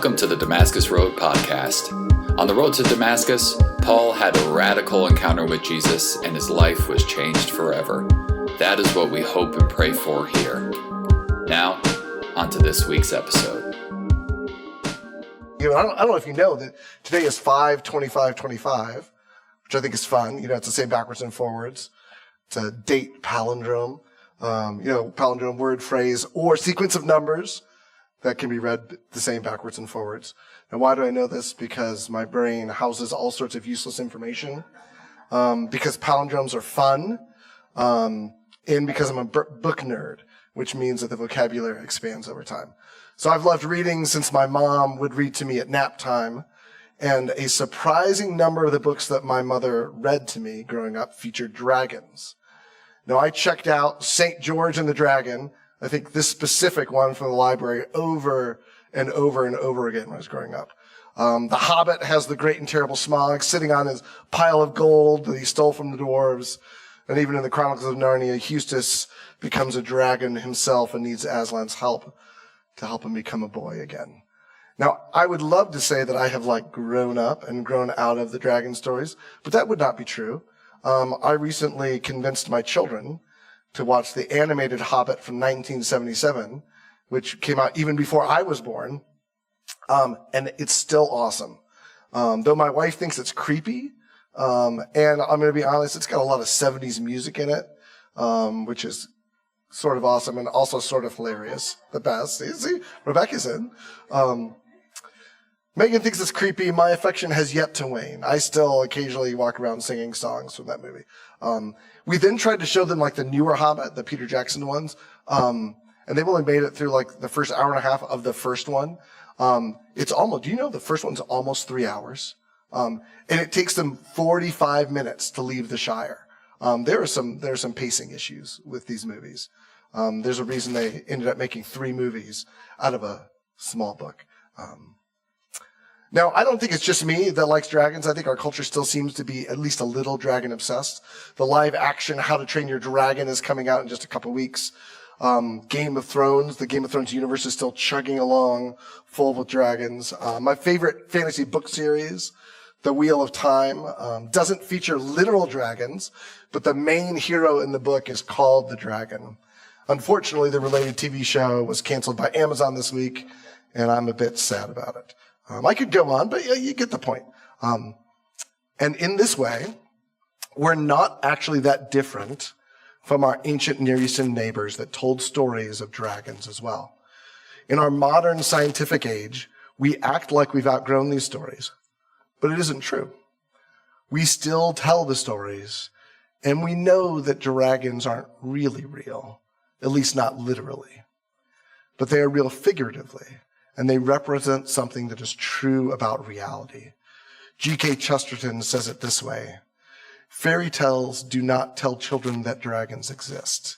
Welcome to the Damascus Road podcast. On the road to Damascus, Paul had a radical encounter with Jesus and his life was changed forever. That is what we hope and pray for here. Now, on to this week's episode. I don't know if you know that today is 5/25/25, which I think is fun. It's the same backwards and forwards. It's a date palindrome, palindrome, word, phrase, or sequence of numbers that can be read the same backwards and forwards. Now, why do I know this? Because my brain houses all sorts of useless information, because palindromes are fun, and because I'm a book nerd, which means that the vocabulary expands over time. So I've loved reading since my mom would read to me at nap time, and a surprising number of the books that my mother read to me growing up featured dragons. Now, I checked out St. George and the Dragon, I think this specific one from the library, over and over and over again when I was growing up. The Hobbit has the great and terrible Smaug sitting on his pile of gold that he stole from the dwarves. And even in the Chronicles of Narnia, Eustace becomes a dragon himself and needs Aslan's help to help him become a boy again. Now, I would love to say that I have grown up and grown out of the dragon stories, but that would not be true. I recently convinced my children to watch the animated Hobbit from 1977, which came out even before I was born, and it's still awesome. Though my wife thinks it's creepy, and I'm going to be honest, it's got a lot of 70s music in it, which is sort of awesome and also sort of hilarious. The best. See, Rebecca's in. Megan thinks it's creepy. My affection has yet to wane. I still occasionally walk around singing songs from that movie. We then tried to show them the newer Hobbit, the Peter Jackson ones. And they've only made it through the first hour and a half of the first one. It's almost, do you know the first one's almost 3 hours? And it takes them 45 minutes to leave the Shire. There are some pacing issues with these movies. There's a reason they ended up making 3 movies out of a small book. Now, I don't think it's just me that likes dragons. I think our culture still seems to be at least a little dragon obsessed. The live action How to Train Your Dragon is coming out in just a couple weeks. Game of Thrones, the Game of Thrones universe is still chugging along full with dragons. My favorite fantasy book series, The Wheel of Time, doesn't feature literal dragons, but the main hero in the book is called the dragon. Unfortunately, the related TV show was canceled by Amazon this week, and I'm a bit sad about it. I could go on, but you get the point. And in this way, we're not actually that different from our ancient Near Eastern neighbors that told stories of dragons as well. In our modern scientific age, we act like we've outgrown these stories, but it isn't true. We still tell the stories, and we know that dragons aren't really real, at least not literally, but they are real figuratively. And they represent something that is true about reality. G.K. Chesterton says it this way: fairy tales do not tell children that dragons exist.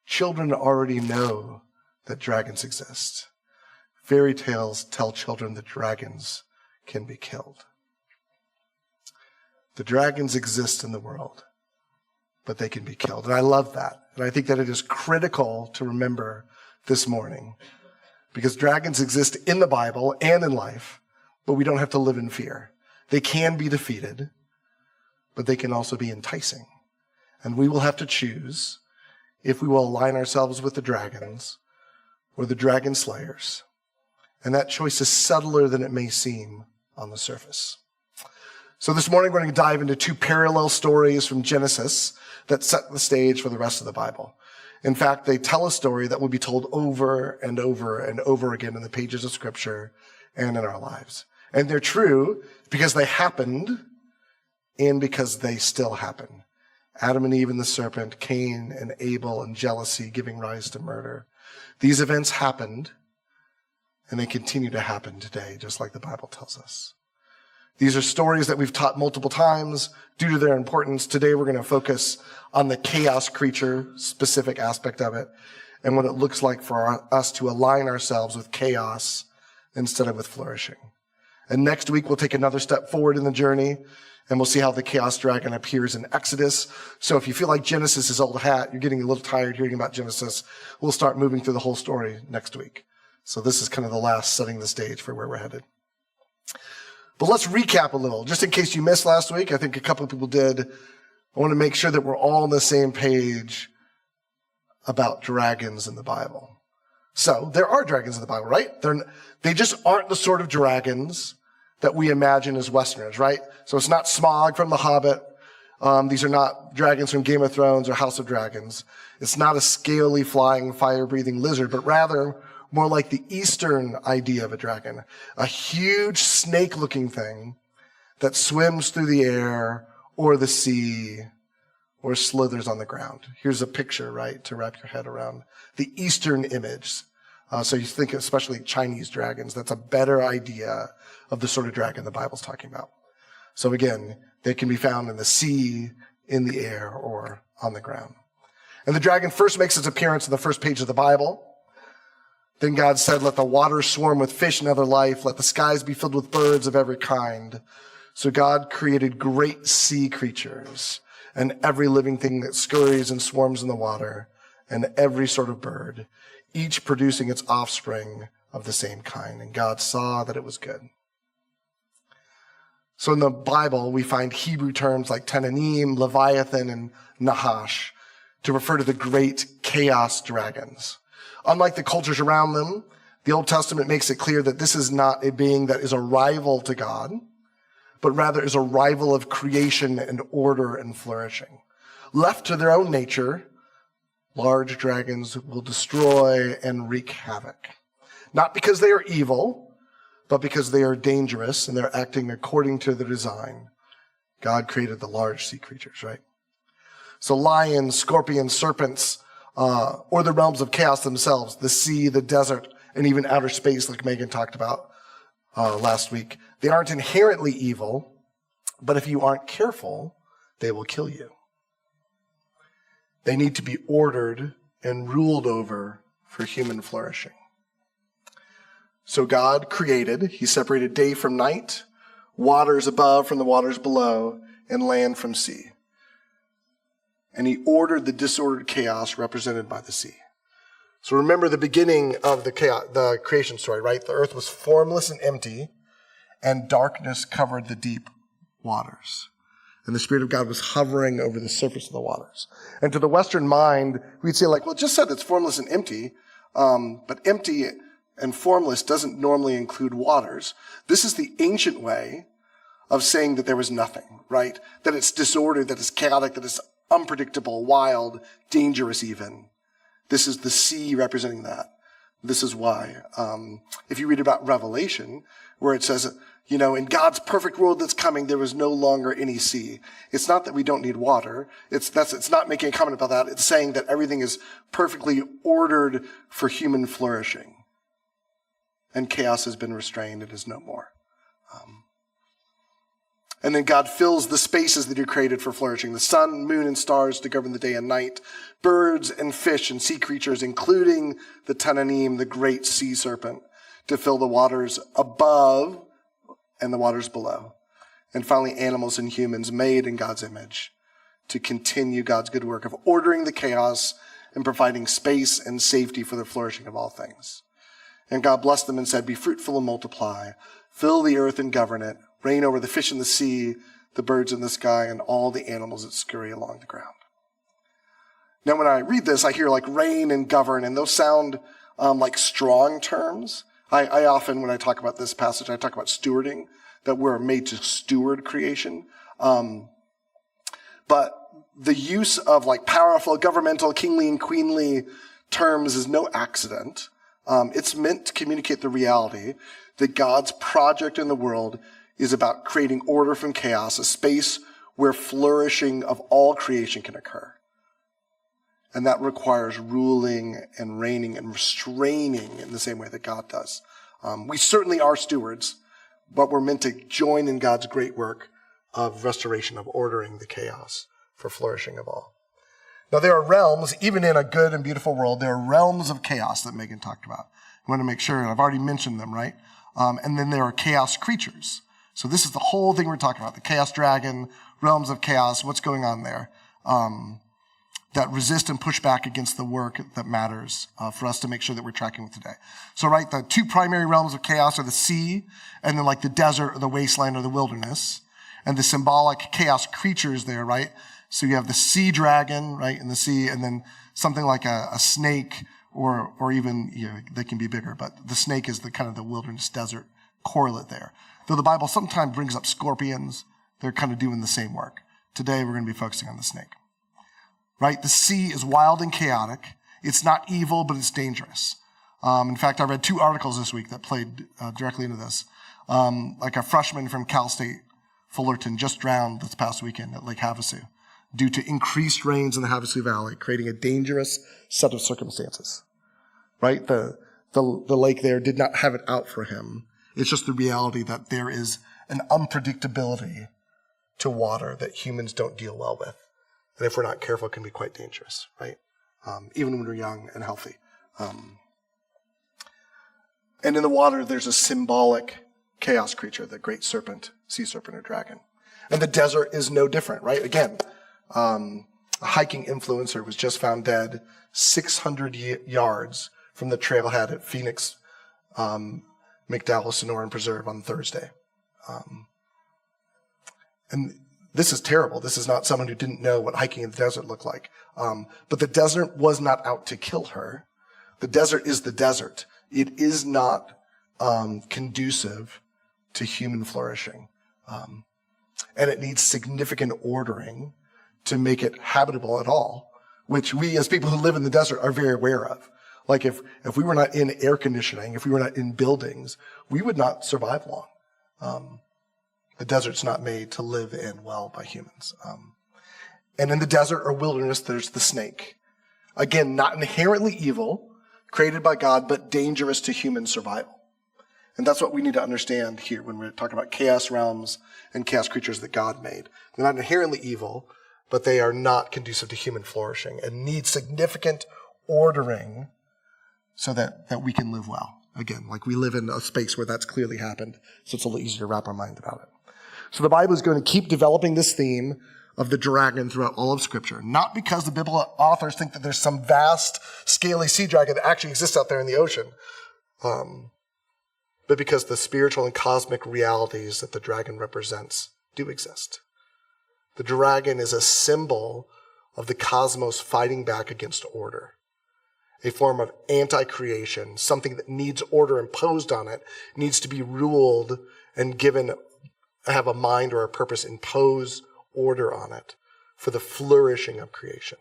Children already know that dragons exist. Fairy tales tell children that dragons can be killed. The dragons exist in the world, but they can be killed. And I love that. And I think that it is critical to remember this morning. Because dragons exist in the Bible and in life, but we don't have to live in fear. They can be defeated, but they can also be enticing. And we will have to choose if we will align ourselves with the dragons or the dragon slayers. And that choice is subtler than it may seem on the surface. So this morning we're going to dive into 2 parallel stories from Genesis that set the stage for the rest of the Bible. In fact, they tell a story that will be told over and over and over again in the pages of Scripture and in our lives. And they're true because they happened and because they still happen. Adam and Eve and the serpent, Cain and Abel and jealousy giving rise to murder. These events happened and they continue to happen today, just like the Bible tells us. These are stories that we've taught multiple times due to their importance. Today we're going to focus on the chaos creature specific aspect of it and what it looks like for us to align ourselves with chaos instead of with flourishing. And next week we'll take another step forward in the journey and we'll see how the chaos dragon appears in Exodus. So if you feel like Genesis is old hat, you're getting a little tired hearing about Genesis, we'll start moving through the whole story next week. So this is kind of the last setting the stage for where we're headed. But let's recap a little, just in case you missed last week. I think a couple of people did. I want to make sure that we're all on the same page about dragons in the Bible. So there are dragons in the Bible, right? They just aren't the sort of dragons that we imagine as Westerners, right? So it's not Smaug from The Hobbit. These are not dragons from Game of Thrones or House of Dragons. It's not a scaly, flying, fire-breathing lizard, but rather more like the Eastern idea of a dragon. A huge snake-looking thing that swims through the air or the sea or slithers on the ground. Here's a picture, right, to wrap your head around the Eastern image. So you think especially Chinese dragons. That's a better idea of the sort of dragon the Bible's talking about. So again, they can be found in the sea, in the air, or on the ground. And the dragon first makes its appearance in the first page of the Bible. Then God said, let the waters swarm with fish and other life. Let the skies be filled with birds of every kind. So God created great sea creatures and every living thing that scurries and swarms in the water and every sort of bird, each producing its offspring of the same kind. And God saw that it was good. So in the Bible, we find Hebrew terms like Tannin, Leviathan, and Nephesh to refer to the great chaos dragons. Unlike the cultures around them, the Old Testament makes it clear that this is not a being that is a rival to God, but rather is a rival of creation and order and flourishing. Left to their own nature, large dragons will destroy and wreak havoc. Not because they are evil, but because they are dangerous and they're acting according to the design. God created the large sea creatures, right? So lions, scorpions, serpents, or the realms of chaos themselves, the sea, the desert, and even outer space, like Megan talked about last week. They aren't inherently evil, but if you aren't careful, they will kill you. They need to be ordered and ruled over for human flourishing. So God created, he separated day from night, waters above from the waters below, and land from sea. And he ordered the disordered chaos represented by the sea. So remember the beginning of the creation story, right? The earth was formless and empty, and darkness covered the deep waters. And the Spirit of God was hovering over the surface of the waters. And to the Western mind, we'd say like, well, it just said it's formless and empty, but empty and formless doesn't normally include waters. This is the ancient way of saying that there was nothing, right? That it's disordered, that it's chaotic, that it's unpredictable, wild, dangerous even. This is the sea representing that. This is why. If you read about Revelation, where it says, you know, in God's perfect world that's coming, there was no longer any sea. It's not that we don't need water. It's not making a comment about that. It's saying that everything is perfectly ordered for human flourishing. And chaos has been restrained and is no more. And then God fills the spaces that he created for flourishing. The sun, moon, and stars to govern the day and night. Birds and fish and sea creatures, including the Tannin, the great sea serpent, to fill the waters above and the waters below. And finally, animals and humans made in God's image to continue God's good work of ordering the chaos and providing space and safety for the flourishing of all things. And God blessed them and said, be fruitful and multiply, fill the earth and govern it, reign over the fish in the sea, the birds in the sky, and all the animals that scurry along the ground. Now, when I read this, I hear like reign and govern, and those sound like strong terms. I often, when I talk about this passage, I talk about stewarding, that we're made to steward creation. But the use of like powerful, governmental, kingly, and queenly terms is no accident. It's meant to communicate the reality that God's project in the world is about creating order from chaos, a space where flourishing of all creation can occur. And that requires ruling and reigning and restraining in the same way that God does. We certainly are stewards, but we're meant to join in God's great work of restoration, of ordering the chaos for flourishing of all. Now, there are realms, even in a good and beautiful world, there are realms of chaos that Megan talked about. I want to make sure, and I've already mentioned them, right? And then there are chaos creatures. So this is the whole thing we're talking about, the chaos dragon, realms of chaos, what's going on there. that resist and push back against the work that matters for us to make sure that we're tracking with today. So, right, the two primary realms of chaos are the sea and then like the desert or the wasteland or the wilderness. And the symbolic chaos creatures there, right? So you have the sea dragon, right, in the sea, and then something like a snake or even, they can be bigger, but the snake is the kind of the wilderness desert correlate there. Though the Bible sometimes brings up scorpions, they're kind of doing the same work. Today we're going to be focusing on the snake. Right? The sea is wild and chaotic. It's not evil, but it's dangerous. In fact, I read 2 articles this week that played directly into this. Like a freshman from Cal State Fullerton just drowned this past weekend at Lake Havasu due to increased rains in the Havasu Valley, creating a dangerous set of circumstances. Right? The lake there did not have it out for him. It's just the reality that there is an unpredictability to water that humans don't deal well with. And if we're not careful, it can be quite dangerous, right? Even when we're young and healthy. And in the water, there's a symbolic chaos creature, the great serpent, sea serpent or dragon. And the desert is no different, right? Again, a hiking influencer was just found dead 600 yards from the trailhead at Phoenix, McDowell Sonoran Preserve on Thursday. And this is terrible. This is not someone who didn't know what hiking in the desert looked like. But the desert was not out to kill her. The desert is the desert. It is not conducive to human flourishing. And it needs significant ordering to make it habitable at all, which we as people who live in the desert are very aware of. Like if we were not in air conditioning, if we were not in buildings, we would not survive long. The desert's not made to live in well by humans. And in the desert or wilderness, there's the snake. Again, not inherently evil, created by God, but dangerous to human survival. And that's what we need to understand here when we're talking about chaos realms and chaos creatures that God made. They're not inherently evil, but they are not conducive to human flourishing and need significant ordering so that we can live well. Again, like we live in a space where that's clearly happened, so it's a little easier to wrap our mind about it. So the Bible is going to keep developing this theme of the dragon throughout all of Scripture, not because the biblical authors think that there's some vast, scaly sea dragon that actually exists out there in the ocean, but because the spiritual and cosmic realities that the dragon represents do exist. The dragon is a symbol of the cosmos fighting back against order, a form of anti-creation, something that needs order imposed on it, needs to be ruled and have a mind or a purpose, impose order on it for the flourishing of creation.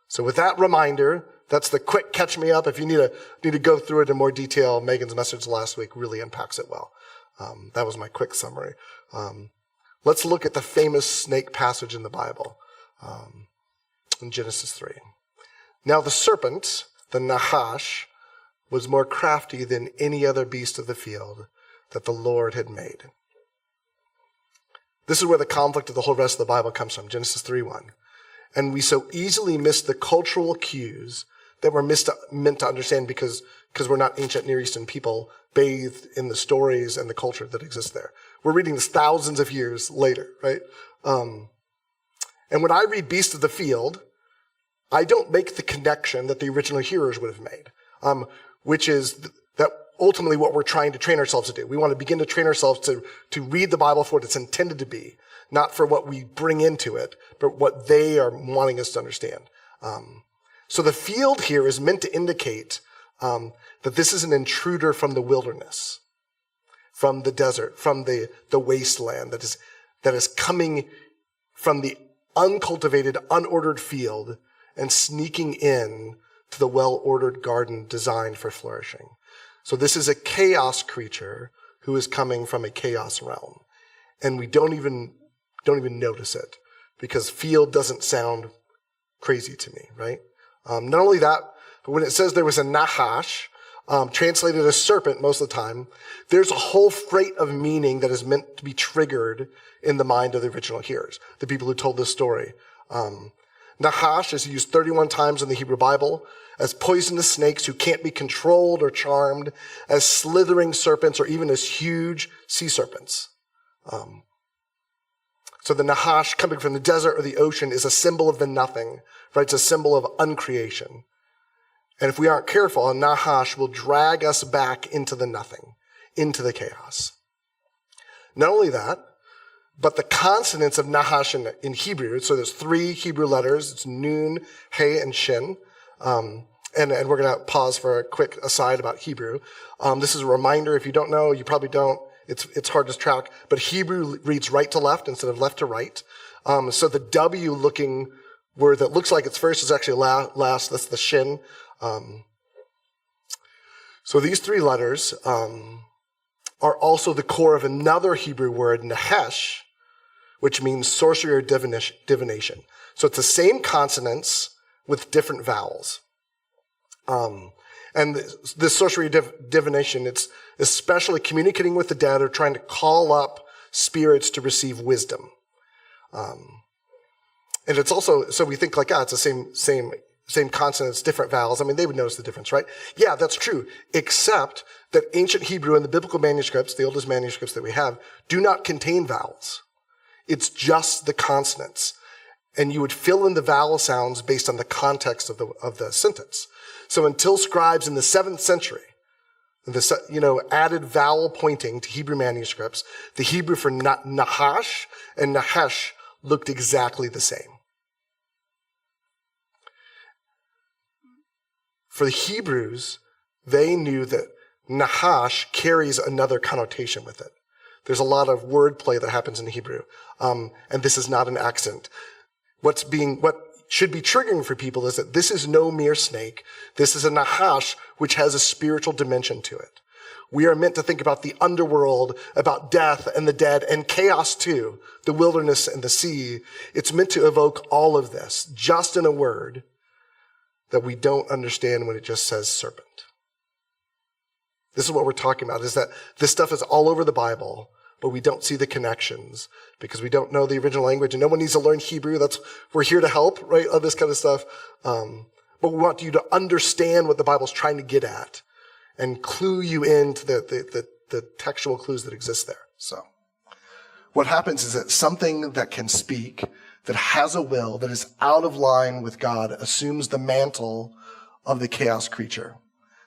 So with that reminder, that's the quick catch me up. If you need to go through it in more detail, Megan's message last week really unpacks it well. That was my quick summary. Let's look at the famous snake passage in the Bible, in Genesis 3. Now the serpent, the Nephesh, was more crafty than any other beast of the field that the Lord had made. This is where the conflict of the whole rest of the Bible comes from, Genesis 3:1. And we so easily miss the cultural cues that we're meant to understand because we're not ancient Near Eastern people bathed in the stories and the culture that exists there. We're reading this thousands of years later, right? And when I read Beast of the Field, I don't make the connection that the original hearers would have made, which is that ultimately what we're trying to train ourselves to do. We want to begin to train ourselves to read the Bible for what it's intended to be, not for what we bring into it, but what they are wanting us to understand. So the field here is meant to indicate that this is an intruder from the wilderness, from the desert, from the wasteland that is coming from the uncultivated, unordered field and sneaking in to the well-ordered garden designed for flourishing. So this is a chaos creature who is coming from a chaos realm. And we don't even notice it because field doesn't sound crazy to me, right? Not only that, but when it says there was a Nephesh, translated as serpent most of the time, there's a whole freight of meaning that is meant to be triggered in the mind of the original hearers, the people who told this story. Nephesh is used 31 times in the Hebrew Bible as poisonous snakes who can't be controlled or charmed, as slithering serpents, or even as huge sea serpents. So the Nahash coming from the desert or the ocean is a symbol of the nothing, right? It's a symbol of uncreation. And if we aren't careful, a Nahash will drag us back into the nothing, into the chaos. Not only that, but the consonants of Nahash in Hebrew, so there's 3 Hebrew letters, it's Nun, He, and Shin. And we're going to pause for a quick aside about Hebrew. This is a reminder, if you don't know, you probably don't, it's hard to track, but Hebrew reads right to left instead of left to right. So the W looking word that looks like it's first is actually last, that's the Shin. So these 3 letters are also the core of another Hebrew word, Nephesh, which means sorcery or divination. So it's the same consonants with different vowels. And this sorcery divination, it's especially communicating with the dead or trying to call up spirits to receive wisdom. And it's also, so we think like, it's the same consonants, different vowels. I mean, they would notice the difference, right? Yeah, that's true. Except that ancient Hebrew and the biblical manuscripts, the oldest manuscripts that we have, do not contain vowels. It's just the consonants. And you would fill in the vowel sounds based on the context of the sentence. So until scribes in the 7th century, added vowel pointing to Hebrew manuscripts, the Hebrew for Nahash and Nephesh looked exactly the same. For the Hebrews, they knew that Nahash carries another connotation with it. There's a lot of wordplay that happens in Hebrew, and this is not an accident. What should be triggering for people is that this is no mere snake. This is a Nahash which has a spiritual dimension to it. We are meant to think about the underworld, about death and the dead, and chaos too, the wilderness and the sea. It's meant to evoke all of this, just in a word that we don't understand when it just says serpent. This is what we're talking about, is that this stuff is all over the Bible, but we don't see the connections because we don't know the original language, and no one needs to learn Hebrew. We're here to help, right, on this kind of stuff. But we want you to understand what the Bible's trying to get at and clue you into the textual clues that exist there. So what happens is that something that can speak, that has a will, that is out of line with God, assumes the mantle of the chaos creature.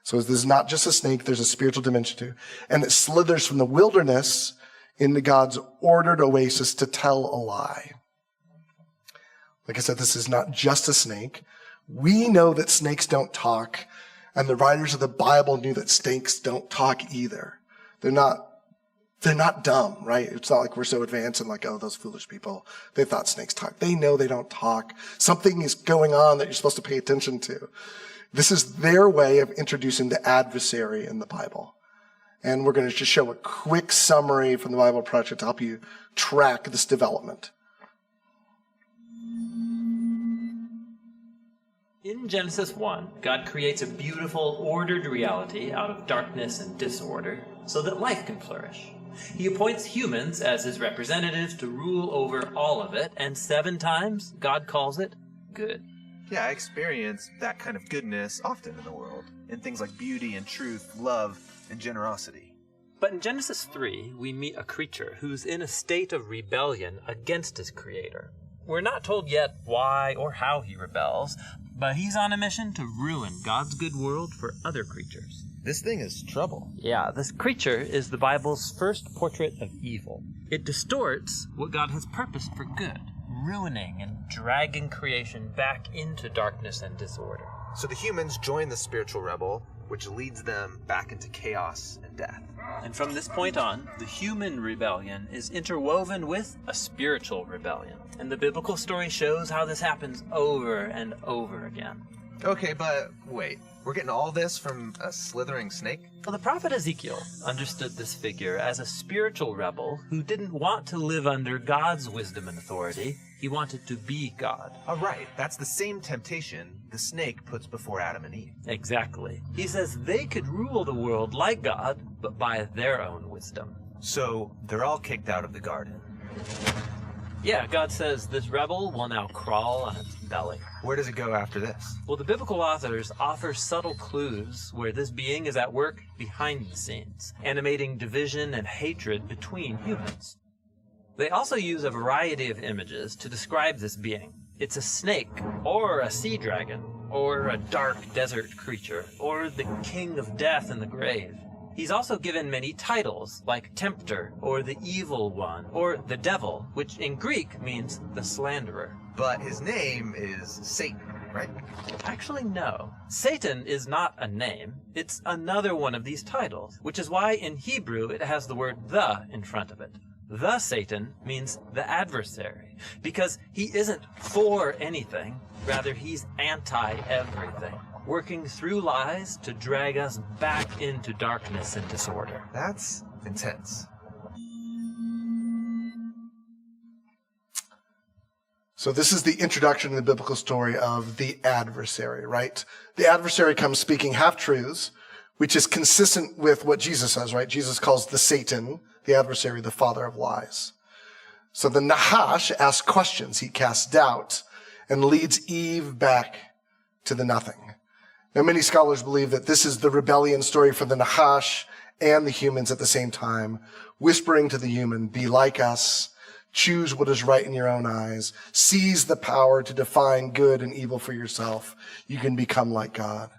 So this is not just a snake, there's a spiritual dimension too. And it slithers from the wilderness into God's ordered oasis to tell a lie. Like I said, this is not just a snake. We know that snakes don't talk, and the writers of the Bible knew that snakes don't talk either. They're not dumb, right? It's not like we're so advanced and like, oh, those foolish people, they thought snakes talk. They know they don't talk. Something is going on that you're supposed to pay attention to. This is their way of introducing the adversary in the Bible. And we're going to just show a quick summary from the Bible Project to help you track this development. In Genesis 1, God creates a beautiful, ordered reality out of darkness and disorder so that life can flourish. He appoints humans as his representatives to rule over all of it, and 7 times God calls it good. Yeah, I experience that kind of goodness often in the world, in things like beauty and truth, love and generosity. But in Genesis 3, we meet a creature who's in a state of rebellion against his creator. We're not told yet why or how he rebels, but he's on a mission to ruin God's good world for other creatures. This thing is trouble. Yeah, this creature is the Bible's first portrait of evil. It distorts what God has purposed for good, ruining and dragging creation back into darkness and disorder. So the humans join the spiritual rebel, which leads them back into chaos and death. And from this point on, the human rebellion is interwoven with a spiritual rebellion. And the biblical story shows how this happens over and over again. Okay, but wait. We're getting all this from a slithering snake? Well, the prophet Ezekiel understood this figure as a spiritual rebel who didn't want to live under God's wisdom and authority. He wanted to be God. All right, that's the same temptation the snake puts before Adam and Eve. Exactly. He says they could rule the world like God, but by their own wisdom. So they're all kicked out of the garden. Yeah, God says this rebel will now crawl on its belly. Where does it go after this? Well, the biblical authors offer subtle clues where this being is at work behind the scenes, animating division and hatred between humans. They also use a variety of images to describe this being. It's a snake, or a sea dragon, or a dark desert creature, or the king of death and the grave. He's also given many titles, like Tempter, or the Evil One, or the Devil, which in Greek means the slanderer. But his name is Satan, right? Actually, no. Satan is not a name. It's another one of these titles, which is why in Hebrew it has the word the in front of it. The Satan means the adversary, because he isn't for anything, rather he's anti-everything, working through lies to drag us back into darkness and disorder. That's intense. So this is the introduction to the biblical story of the adversary, right? The adversary comes speaking half-truths, which is consistent with what Jesus says, right? Jesus calls the Satan, the adversary, the father of lies. So the Nahash asks questions. He casts doubt and leads Eve back to the nothing. Now, many scholars believe that this is the rebellion story for the Nahash and the humans at the same time, whispering to the human, be like us, choose what is right in your own eyes, seize the power to define good and evil for yourself. You can become like God.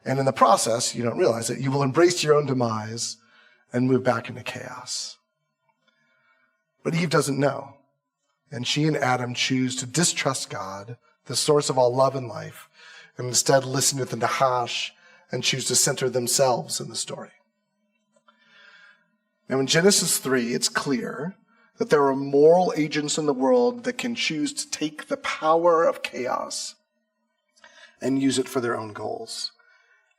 And in the process, you don't realize it, you will embrace your own demise and move back into chaos. But Eve doesn't know. And she and Adam choose to distrust God, the source of all love and life, and instead listen to the Nahash and choose to center themselves in the story. Now in Genesis 3, it's clear that there are moral agents in the world that can choose to take the power of chaos and use it for their own goals.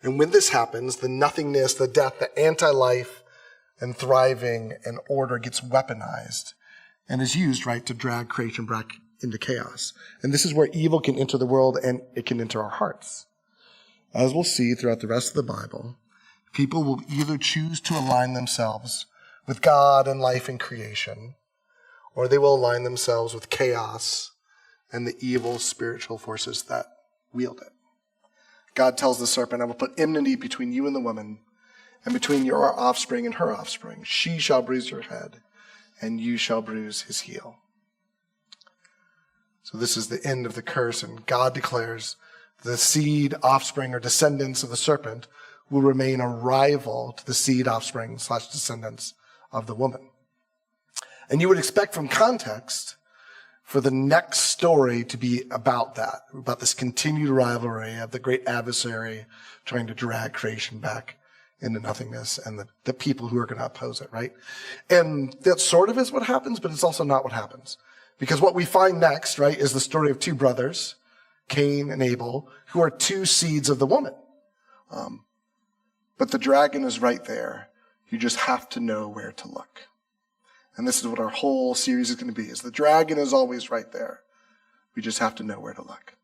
And when this happens, the nothingness, the death, the anti-life and thriving and order gets weaponized and is used, right, to drag creation back into chaos. And this is where evil can enter the world and it can enter our hearts. As we'll see throughout the rest of the Bible, people will either choose to align themselves with God and life and creation, or they will align themselves with chaos and the evil spiritual forces that wield it. God tells the serpent, I will put enmity between you and the woman, and between your offspring and her offspring. She shall bruise your head, and you shall bruise his heel. So this is the end of the curse, and God declares the seed, offspring, or descendants of the serpent will remain a rival to the seed, offspring, / descendants of the woman. And you would expect from context for the next story to be about that, about this continued rivalry of the great adversary trying to drag creation back into nothingness and the people who are going to oppose it, right? And that sort of is what happens, but it's also not what happens. Because what we find next, right, is the story of two brothers, Cain and Abel, who are two seeds of the woman. But the dragon is right there. You just have to know where to look. And this is what our whole series is going to be, is the dragon is always right there. We just have to know where to look.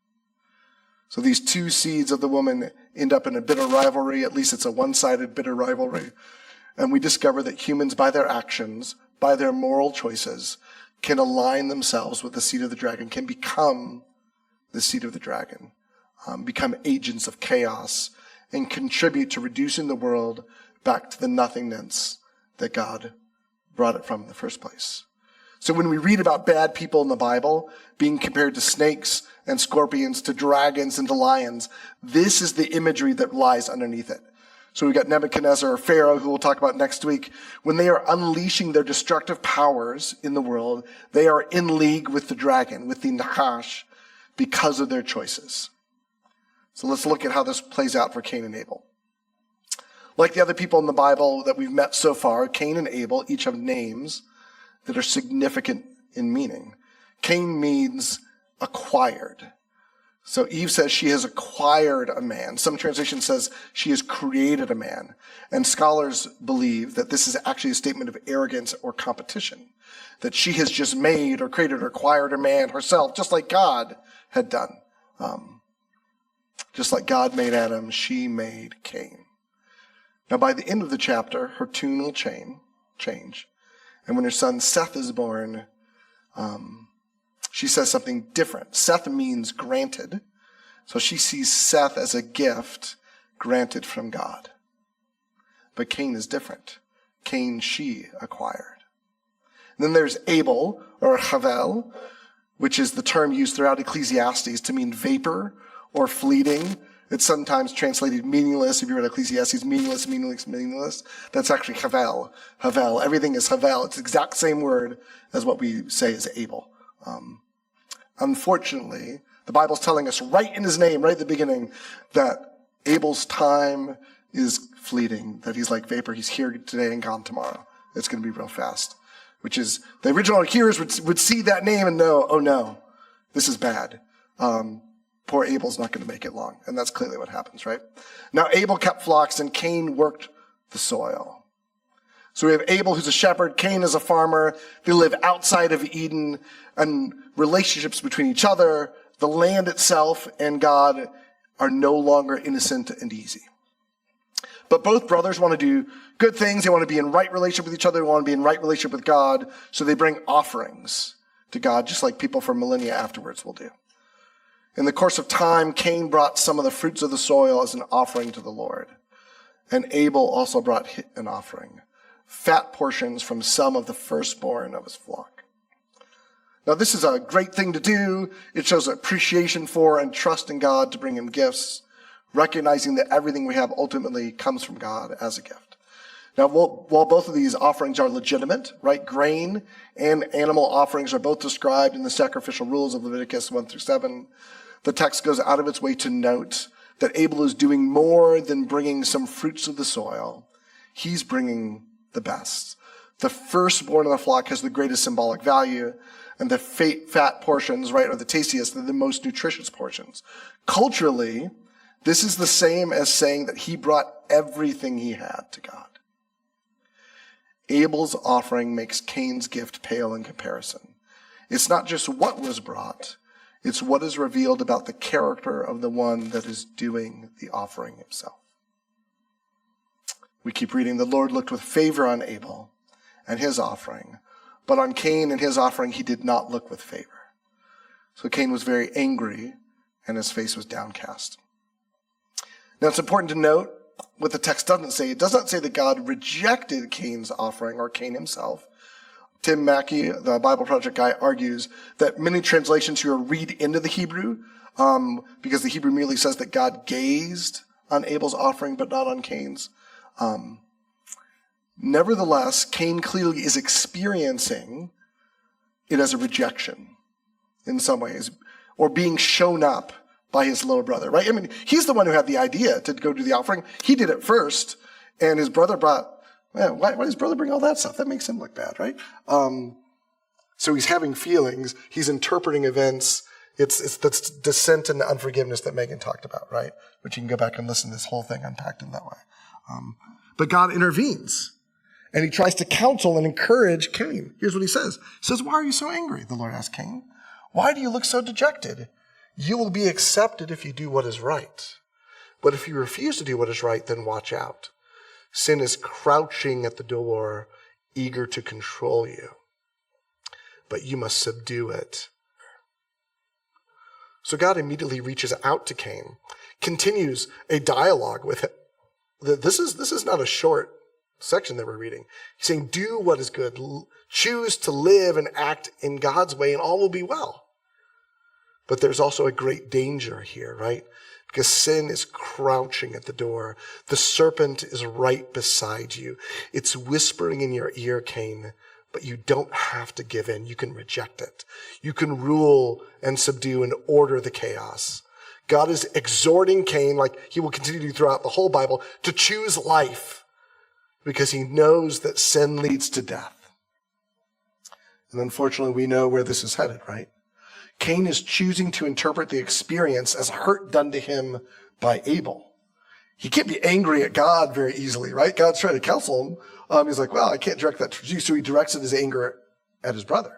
So these two seeds of the woman end up in a bitter rivalry. At least it's a one-sided bitter rivalry. And we discover that humans, by their actions, by their moral choices, can align themselves with the seed of the dragon, can become the seed of the dragon, become agents of chaos, and contribute to reducing the world back to the nothingness that God brought it from in the first place. So when we read about bad people in the Bible being compared to snakes and scorpions, to dragons and to lions, this is the imagery that lies underneath it. So we've got Nebuchadnezzar or Pharaoh, who we'll talk about next week. When they are unleashing their destructive powers in the world, they are in league with the dragon, with the Nahash, because of their choices. So let's look at how this plays out for Cain and Abel. Like the other people in the Bible that we've met so far, Cain and Abel each have names that are significant in meaning. Cain means acquired. So Eve says she has acquired a man. Some translation says she has created a man. And scholars believe that this is actually a statement of arrogance or competition, that she has just made or created or acquired a man herself, just like God had done. Just like God made Adam, she made Cain. Now, by the end of the chapter, her tune will change. And when her son Seth is born, she says something different. Seth means granted. So she sees Seth as a gift granted from God. But Cain is different. Cain, she acquired. And then there's Abel, or Havel, which is the term used throughout Ecclesiastes to mean vapor or fleeting. It's sometimes translated meaningless. If you read Ecclesiastes, meaningless. That's actually Havel. Havel. Everything is Havel. It's the exact same word as what we say is Abel. Unfortunately, the Bible's telling us right in his name, right at the beginning, that Abel's time is fleeting, that he's like vapor. He's here today and gone tomorrow. It's going to be real fast, which is the original hearers would see that name and know, oh no, this is bad. Poor Abel's not going to make it long. And that's clearly what happens, right? Now, Abel kept flocks and Cain worked the soil. So we have Abel, who's a shepherd. Cain is a farmer. They live outside of Eden, and relationships between each other, the land itself, and God are no longer innocent and easy. But both brothers want to do good things. They want to be in right relationship with each other. They want to be in right relationship with God. So they bring offerings to God, just like people for millennia afterwards will do. In the course of time, Cain brought some of the fruits of the soil as an offering to the Lord. And Abel also brought an offering, fat portions from some of the firstborn of his flock. Now, this is a great thing to do. It shows appreciation for and trust in God to bring him gifts, recognizing that everything we have ultimately comes from God as a gift. Now, while both of these offerings are legitimate, right? Grain and animal offerings are both described in the sacrificial rules of Leviticus 1-7. The text goes out of its way to note that Abel is doing more than bringing some fruits of the soil. He's bringing the best. The firstborn of the flock has the greatest symbolic value, and the fat portions, right, are the tastiest, they're the most nutritious portions. Culturally, this is the same as saying that he brought everything he had to God. Abel's offering makes Cain's gift pale in comparison. It's not just what was brought, it's what is revealed about the character of the one that is doing the offering himself. We keep reading, the Lord looked with favor on Abel and his offering, but on Cain and his offering he did not look with favor. So Cain was very angry and his face was downcast. Now it's important to note what the text doesn't say. It does not say that God rejected Cain's offering or Cain himself. Tim Mackey, the Bible Project guy, argues that many translations here read into the Hebrew because the Hebrew merely says that God gazed on Abel's offering but not on Cain's. Nevertheless, Cain clearly is experiencing it as a rejection in some ways, or being shown up by his little brother, right? I mean, he's the one who had the idea to go do the offering. He did it first, and his brother brought, why does his brother bring all that stuff? That makes him look bad, right? So he's having feelings. He's interpreting events. It's the dissent and unforgiveness that Megan talked about, right? Which you can go back and listen to this whole thing unpacked in that way. But God intervenes, and he tries to counsel and encourage Cain. Here's what he says. He says, why are you so angry? The Lord asked Cain. Why do you look so dejected? You will be accepted if you do what is right. But if you refuse to do what is right, then watch out. Sin is crouching at the door, eager to control you. But you must subdue it. So God immediately reaches out to Cain, continues a dialogue with him. This is not a short section that we're reading. He's saying, do what is good. Choose to live and act in God's way, and all will be well. But there's also a great danger here, right? Because sin is crouching at the door. The serpent is right beside you. It's whispering in your ear, Cain, but you don't have to give in. You can reject it. You can rule and subdue and order the chaos. God is exhorting Cain, like he will continue to do throughout the whole Bible, to choose life because he knows that sin leads to death. And unfortunately, we know where this is headed, right? Cain is choosing to interpret the experience as hurt done to him by Abel. He can't be angry at God very easily, right? God's trying to counsel him. He's like, well, I can't direct that to you. So he directs his anger at his brother.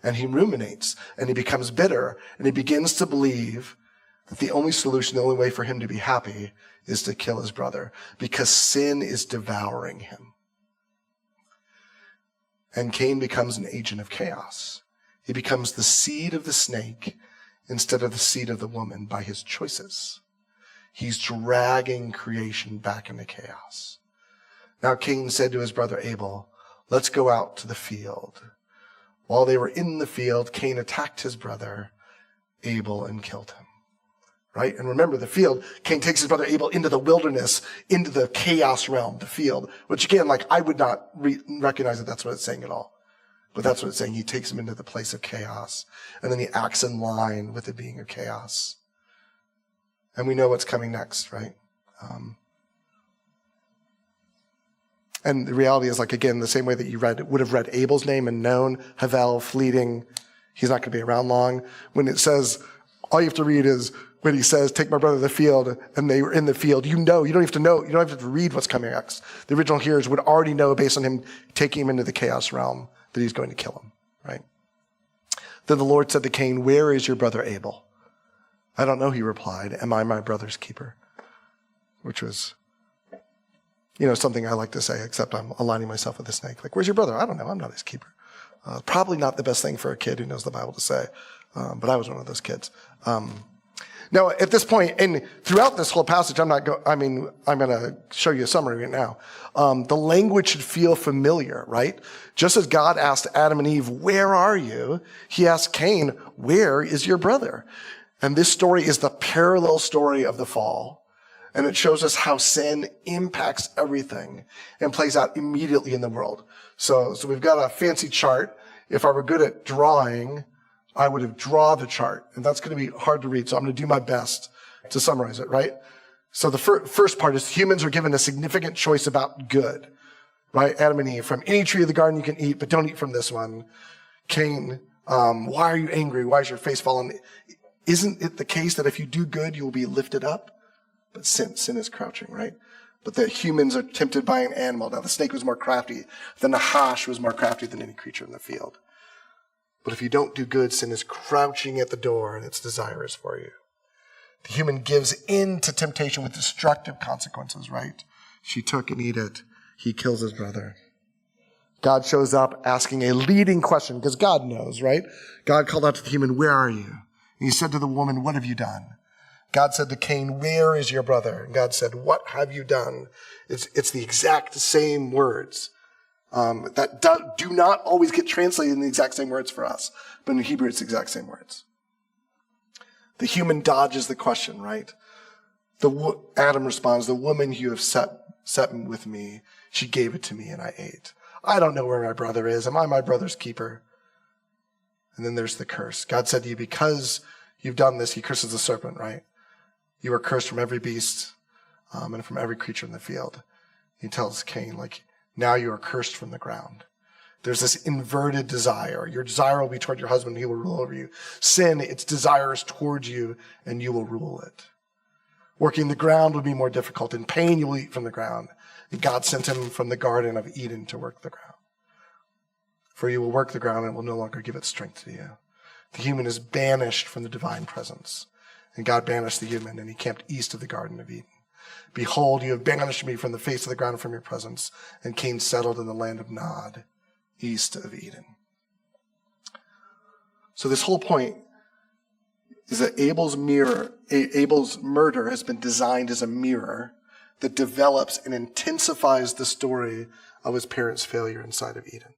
And he ruminates, and he becomes bitter, and he begins to believe that the only solution, the only way for him to be happy is to kill his brother, because sin is devouring him. And Cain becomes an agent of chaos. He becomes the seed of the snake instead of the seed of the woman by his choices. He's dragging creation back into chaos. Now Cain said to his brother Abel, let's go out to the field. While they were in the field, Cain attacked his brother Abel and killed him. Right? And remember, the field, Cain takes his brother Abel into the wilderness, into the chaos realm, the field, which again, like, I would not recognize that that's what it's saying at all. But that's what it's saying. He takes him into the place of chaos. And then he acts in line with the being of chaos. And we know what's coming next, right? And the reality is, like, again, the same way that you would have read Abel's name and known Havel, fleeting, he's not going to be around long. When it says, all you have to read is when he says, take my brother to the field, and they were in the field, you don't have to read what's coming next. The original hearers would already know, based on him taking him into the chaos realm, that he's going to kill him, right? Then the Lord said to Cain, where is your brother Abel? I don't know, he replied. Am I my brother's keeper? Which was, something I like to say, except I'm aligning myself with the snake. Like, where's your brother? I don't know. I'm not his keeper. Probably not the best thing for a kid who knows the Bible to say. But I was one of those kids. Now, at this point, and throughout this whole passage, I'm going to show you a summary right now. The language should feel familiar, right? Just as God asked Adam and Eve, where are you? He asked Cain, where is your brother? And this story is the parallel story of the fall. And it shows us how sin impacts everything and plays out immediately in the world. So we've got a fancy chart. If I were good at drawing, I would have drawn the chart, and that's going to be hard to read, so I'm going to do my best to summarize it, right? So the first part is humans are given a significant choice about good, right? Adam and Eve, from any tree of the garden you can eat, but don't eat from this one. Cain, why are you angry? Why is your face fallen? Isn't it the case that if you do good, you will be lifted up? But sin is crouching, right? But the humans are tempted by an animal. Now, the snake was more crafty. The Nephesh was more crafty than any creature in the field. But if you don't do good, sin is crouching at the door and its desire is for you. The human gives in to temptation with destructive consequences, right? She took and eat it. He kills his brother. God shows up asking a leading question because God knows, right? God called out to the human, where are you? And he said to the woman, what have you done? God said to Cain, where is your brother? And God said, what have you done? It's the exact same words. That do not always get translated in the exact same words for us. But in Hebrew, it's the exact same words. The human dodges the question, right? Adam responds, the woman you have set with me, she gave it to me and I ate. I don't know where my brother is. Am I my brother's keeper? And then there's the curse. God said to you, because you've done this, he curses the serpent, right? You are cursed from every beast and from every creature in the field. He tells Cain, now you are cursed from the ground. There's this inverted desire. Your desire will be toward your husband, and he will rule over you. Sin, its desire is towards you, and you will rule it. Working the ground will be more difficult. In pain, you will eat from the ground. And God sent him from the Garden of Eden to work the ground. For you will work the ground and will no longer give it strength to you. The human is banished from the divine presence. And God banished the human, and he camped east of the Garden of Eden. Behold, you have banished me from the face of the ground from your presence. And Cain settled in the land of Nod, east of Eden. So this whole point is that Abel's murder has been designed as a mirror that develops and intensifies the story of his parents' failure inside of Eden.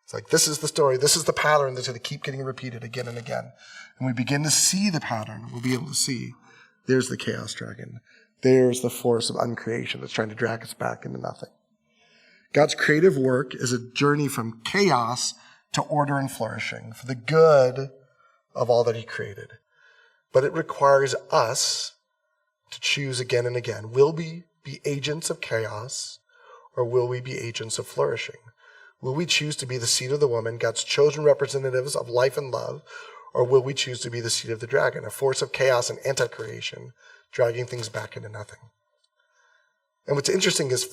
It's like, this is the story, this is the pattern that's going to keep getting repeated again and again. And we begin to see the pattern. We'll be able to see, there's the chaos dragon. There's the force of uncreation that's trying to drag us back into nothing. God's creative work is a journey from chaos to order and flourishing for the good of all that he created. But it requires us to choose again and again. Will we be agents of chaos, or will we be agents of flourishing? Will we choose to be the seed of the woman, God's chosen representatives of life and love, or will we choose to be the seed of the dragon, a force of chaos and anti-creation, dragging things back into nothing? And what's interesting is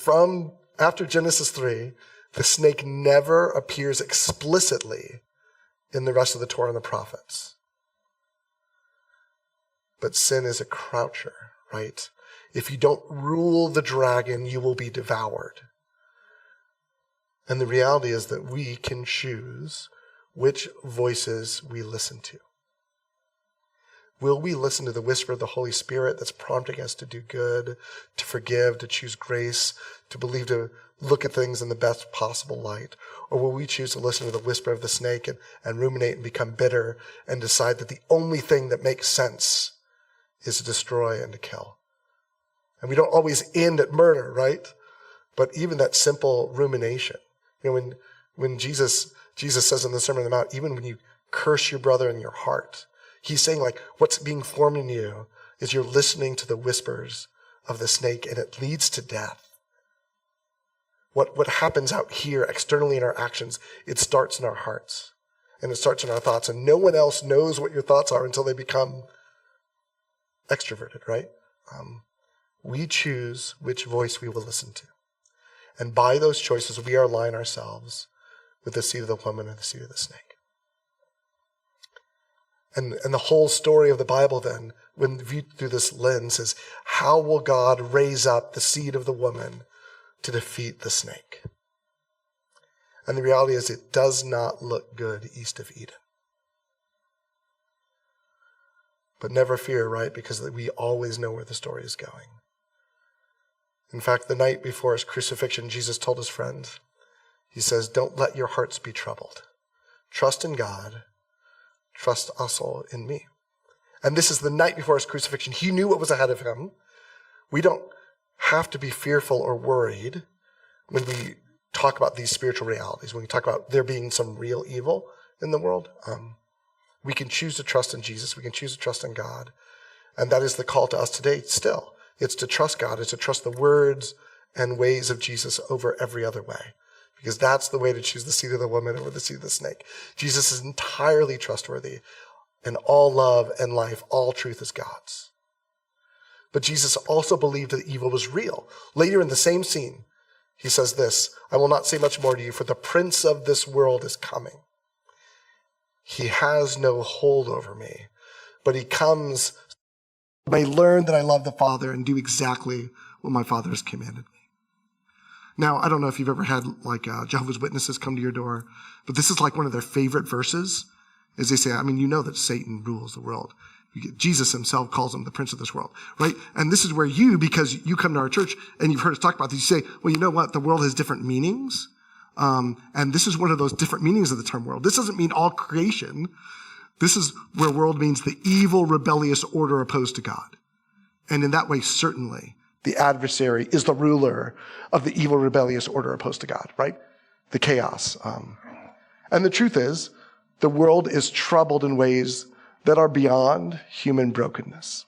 after Genesis 3, the snake never appears explicitly in the rest of the Torah and the prophets. But sin is a croucher, right? If you don't rule the dragon, you will be devoured. And the reality is that we can choose which voices we listen to. Will we listen to the whisper of the Holy Spirit that's prompting us to do good, to forgive, to choose grace, to believe, to look at things in the best possible light? Or will we choose to listen to the whisper of the snake and ruminate and become bitter and decide that the only thing that makes sense is to destroy and to kill? And we don't always end at murder, right? But even that simple rumination. When Jesus says in the Sermon on the Mount, even when you curse your brother in your heart, he's saying like what's being formed in you is you're listening to the whispers of the snake, and it leads to death. What happens out here externally in our actions, it starts in our hearts and it starts in our thoughts, and no one else knows what your thoughts are until they become extroverted, right? We choose which voice we will listen to. And by those choices, we align ourselves with the seed of the woman and the seed of the snake. And the whole story of the Bible then, when viewed through this lens, is how will God raise up the seed of the woman to defeat the snake? And the reality is it does not look good east of Eden. But never fear, right? Because we always know where the story is going. In fact, the night before his crucifixion, Jesus told his friends, he says, don't let your hearts be troubled. Trust in God. Trust also in me. And this is the night before his crucifixion. He knew what was ahead of him. We don't have to be fearful or worried when we talk about these spiritual realities, when we talk about there being some real evil in the world. We can choose to trust in Jesus. We can choose to trust in God. And that is the call to us today still. It's to trust God. It's to trust the words and ways of Jesus over every other way. Because that's the way to choose the seed of the woman over the seed of the snake. Jesus is entirely trustworthy. And all love and life, all truth is God's. But Jesus also believed that evil was real. Later in the same scene, he says this, I will not say much more to you, for the prince of this world is coming. He has no hold over me, but he comes, may learn that I love the Father and do exactly what my Father has commanded me. Now, I don't know if you've ever had Jehovah's Witnesses come to your door, but this is like one of their favorite verses, as they say, you know that Satan rules the world. Jesus himself calls him the prince of this world, right? And this is where because you come to our church and you've heard us talk about this, you say, well, you know what? The world has different meanings. And this is one of those different meanings of the term world. This doesn't mean all creation. This is where world means the evil, rebellious order opposed to God. And in that way, certainly, the adversary is the ruler of the evil, rebellious order opposed to God, right? The chaos. And the truth is, the world is troubled in ways that are beyond human brokenness.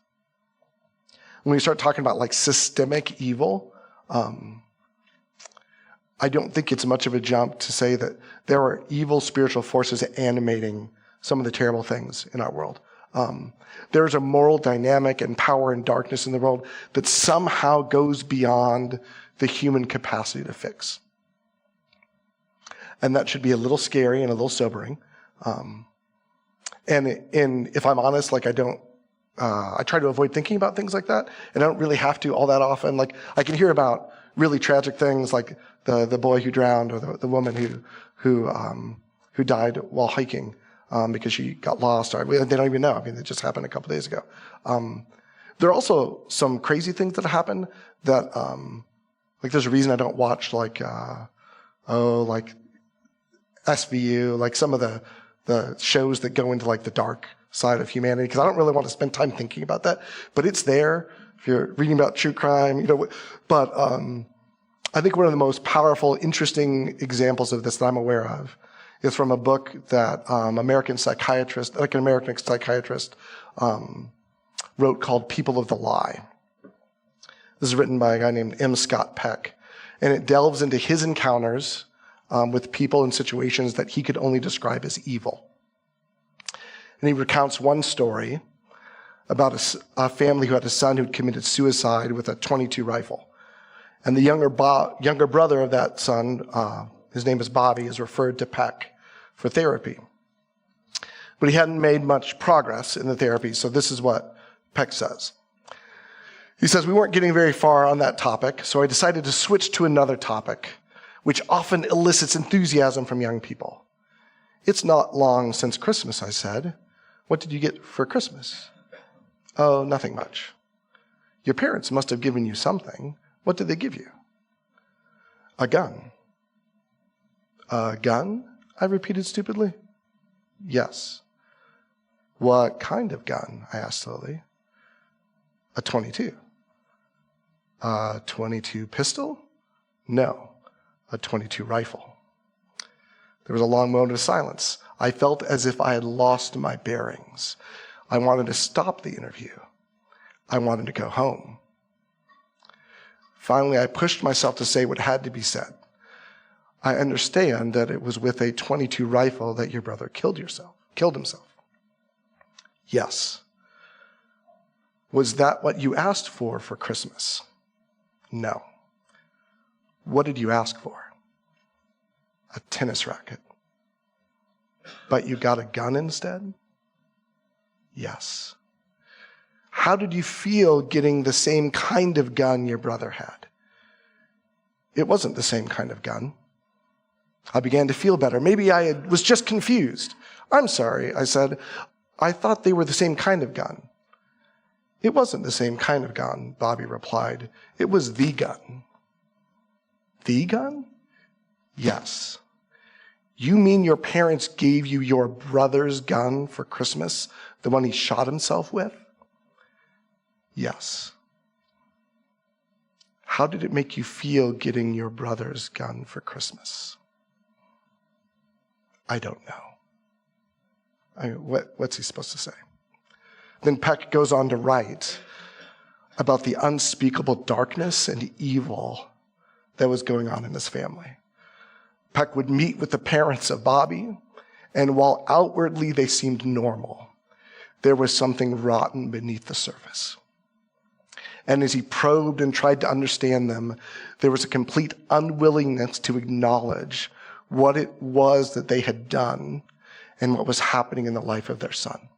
When we start talking about systemic evil, I don't think it's much of a jump to say that there are evil spiritual forces animating some of the terrible things in our world. There's a moral dynamic and power and darkness in the world that somehow goes beyond the human capacity to fix. And that should be a little scary and a little sobering. And if I'm honest, I try to avoid thinking about things like that, and I don't really have to all that often. I can hear about really tragic things like the boy who drowned, or the woman who died while hiking because she got lost. Or they don't even know. It just happened a couple days ago. There are also some crazy things that happen that, there's a reason I don't watch SVU, some of the shows that go into the dark side of humanity, because I don't really want to spend time thinking about that. But it's there if you're reading about true crime, But I think one of the most powerful, interesting examples of this that I'm aware of is from a book that an American psychiatrist wrote called People of the Lie. This is written by a guy named M. Scott Peck, and it delves into his encounters with people in situations that he could only describe as evil. And he recounts one story about a family who had a son who'd committed suicide with a .22 rifle. And the younger brother of that son, his name is Bobby, is referred to Peck for therapy. But he hadn't made much progress in the therapy, so this is what Peck says. He says, we weren't getting very far on that topic, so I decided to switch to another topic, which often elicits enthusiasm from young people. It's not long since Christmas, I said. What did you get for Christmas? Oh, nothing much. Your parents must have given you something. What did they give you? A gun. A gun? I repeated stupidly. Yes. What kind of gun? I asked slowly. A .22. A .22 pistol? No, a .22 rifle. There was a long moment of silence. I felt as if I had lost my bearings. I wanted to stop the interview. I wanted to go home. Finally, I pushed myself to say what had to be said. I understand that it was with a .22 rifle that your brother killed himself. Yes. Was that what you asked for Christmas? No. What did you ask for? A tennis racket. But you got a gun instead? Yes. How did you feel getting the same kind of gun your brother had? It wasn't the same kind of gun. I began to feel better. Maybe I was just confused. I'm sorry, I said. I thought they were the same kind of gun. It wasn't the same kind of gun, Bobby replied. It was the gun. The gun? Yes. You mean your parents gave you your brother's gun for Christmas, the one he shot himself with? Yes. How did it make you feel getting your brother's gun for Christmas? I don't know. What's he supposed to say? Then Peck goes on to write about the unspeakable darkness and evil that was going on in this family. Peck would meet with the parents of Bobby, and while outwardly they seemed normal, there was something rotten beneath the surface. And as he probed and tried to understand them, there was a complete unwillingness to acknowledge what it was that they had done and what was happening in the life of their son.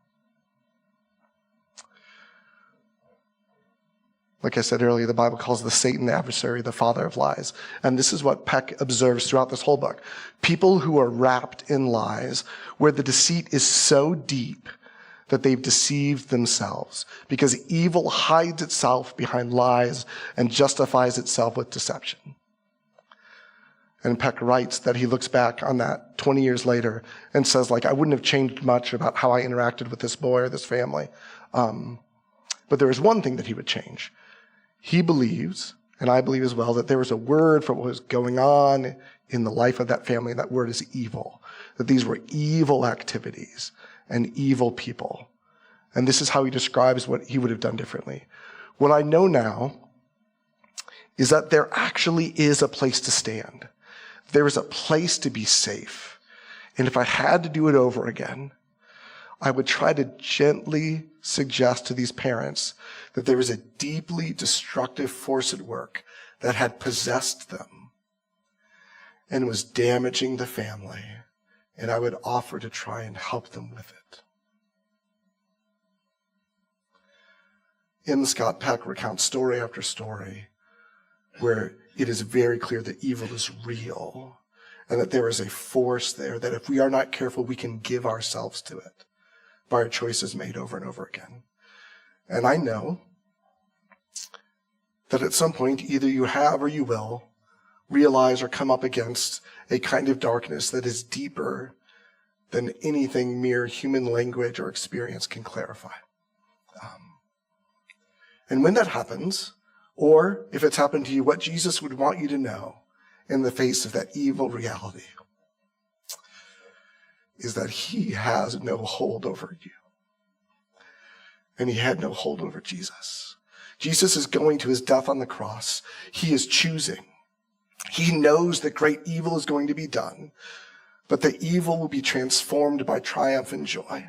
Like I said earlier, the Bible calls the Satan the adversary, the father of lies. And this is what Peck observes throughout this whole book. People who are wrapped in lies, where the deceit is so deep that they've deceived themselves, because evil hides itself behind lies and justifies itself with deception. And Peck writes that he looks back on that 20 years later and says, I wouldn't have changed much about how I interacted with this boy or this family. But there is one thing that he would change. He believes, and I believe as well, that there was a word for what was going on in the life of that family, and that word is evil. That these were evil activities and evil people. And this is how he describes what he would have done differently. What I know now is that there actually is a place to stand. There is a place to be safe. And if I had to do it over again, I would try to gently suggest to these parents that there is a deeply destructive force at work that had possessed them and was damaging the family, and I would offer to try and help them with it. M. Scott Peck recounts story after story where it is very clear that evil is real and that there is a force there that if we are not careful, we can give ourselves to it by our choices made over and over again. And I know that at some point, either you have or you will realize or come up against a kind of darkness that is deeper than anything mere human language or experience can clarify. And when that happens, or if it's happened to you, what Jesus would want you to know in the face of that evil reality is that he has no hold over you. And he had no hold over Jesus. Jesus is going to his death on the cross. He is choosing. He knows that great evil is going to be done, but the evil will be transformed by triumph and joy.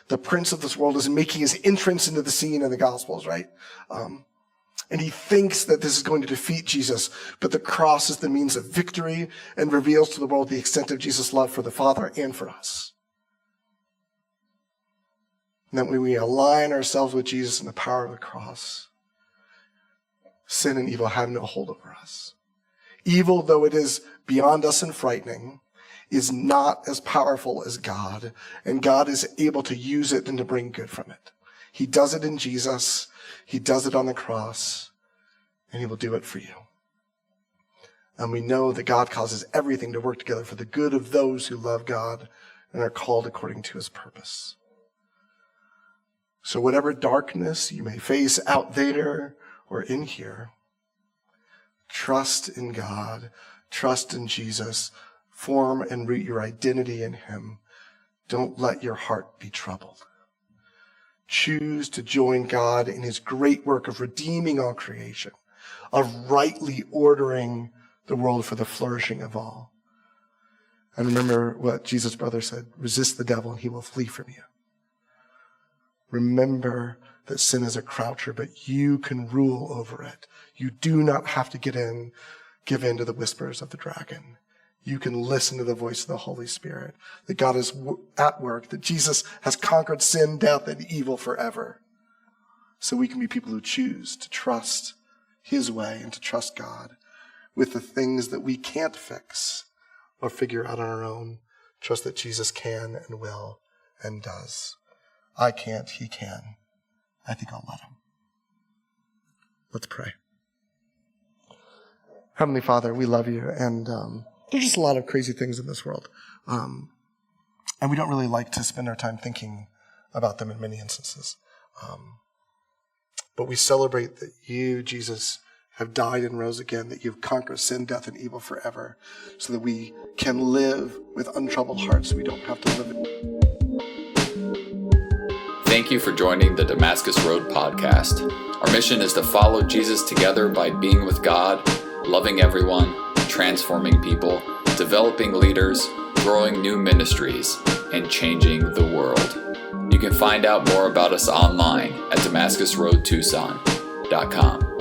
The prince of this world is making his entrance into the scene in the Gospels, right? And he thinks that this is going to defeat Jesus, but the cross is the means of victory and reveals to the world the extent of Jesus' love for the Father and for us. And that when we align ourselves with Jesus and the power of the cross, sin and evil have no hold over us. Evil, though it is beyond us and frightening, is not as powerful as God, and God is able to use it and to bring good from it. He does it in Jesus. He does it on the cross, and he will do it for you. And we know that God causes everything to work together for the good of those who love God and are called according to his purpose. So whatever darkness you may face out there or in here, trust in God, trust in Jesus, form and root your identity in him. Don't let your heart be troubled. Choose to join God in his great work of redeeming all creation, of rightly ordering the world for the flourishing of all. And remember what Jesus' brother said, resist the devil and he will flee from you. Remember that sin is a croucher, but you can rule over it. You do not have to give in to the whispers of the dragon. You can listen to the voice of the Holy Spirit, that God is at work, that Jesus has conquered sin, death, and evil forever. So we can be people who choose to trust his way and to trust God with the things that we can't fix or figure out on our own. Trust that Jesus can and will and does. I can't, he can. I think I'll let him. Let's pray. Heavenly Father, we love you, and there's just a lot of crazy things in this world. And we don't really like to spend our time thinking about them in many instances. But we celebrate that you, Jesus, have died and rose again, that you've conquered sin, death, and evil forever, so that we can live with untroubled hearts. We don't have to live in. Thank you for joining the Damascus Road podcast. Our mission is to follow Jesus together by being with God, loving everyone, transforming people, developing leaders, growing new ministries, and changing the world. You can find out more about us online at DamascusRoadTucson.com.